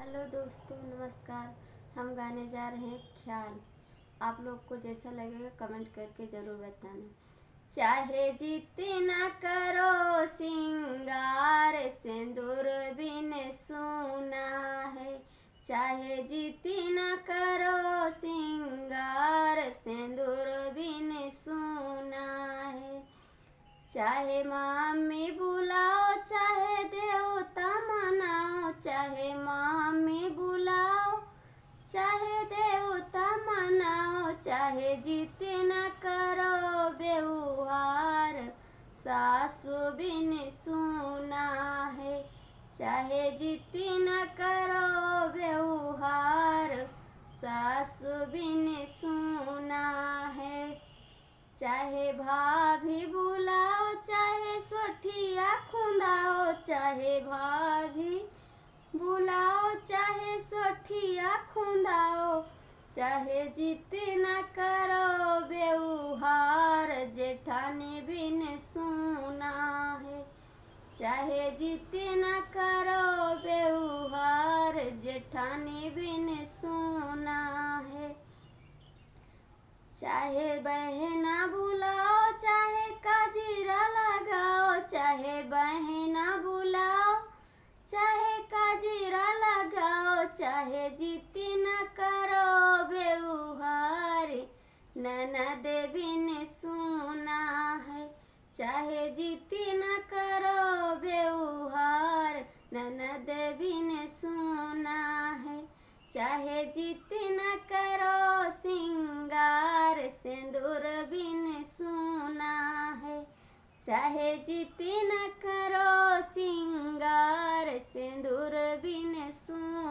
Hello दोस्तों, नमस्कार। हम गाने जा रहे हैं ख्याल। आप लोग को जैसा लगेगा कमेंट करके ज़रूर बताना। चाहे जितना करो सिंगार, सिंदूर बिन सूना है। चाहे जितना करो सिंगार, सिंदूर बिन सूना है। चाहे मम्मी बुलाओ, चाहे देवता मनाओ, चाहे मम्मी बुलाओ, चाहे देवता मनाओ, चाहे जितना करो व्यवहार, सासु बिन सूना है। चाहे जितना करो व्यवहार, सासु बिन सूना है। चाहे भाभी बुलाओ, चाहे सोठिया खुंदाओ, चाहे भाभी बुलाओ, चाहे सोठिया खुंदाओ, चाहे जितना करो व्यवहार, जेठानी बिन सूना है। चाहे जितना करो व्यवहार, जेठानी बिन सूना है। चाहे बहना बुलाओ, चाहे काजीरा लगाओ, चाहे बहना बुलाओ, चाहे काजीरा लगाओ, चाहे जितना करो व्यवहार, ननद बिन सूना है। चाहे जितना करो व्यवहार, ननद बिन सूना है। चाहे जितना करो सिंगार, सिंदूर बिन सूना है। चाहे जितना करो सिंगार, सिंदूर बिन सूना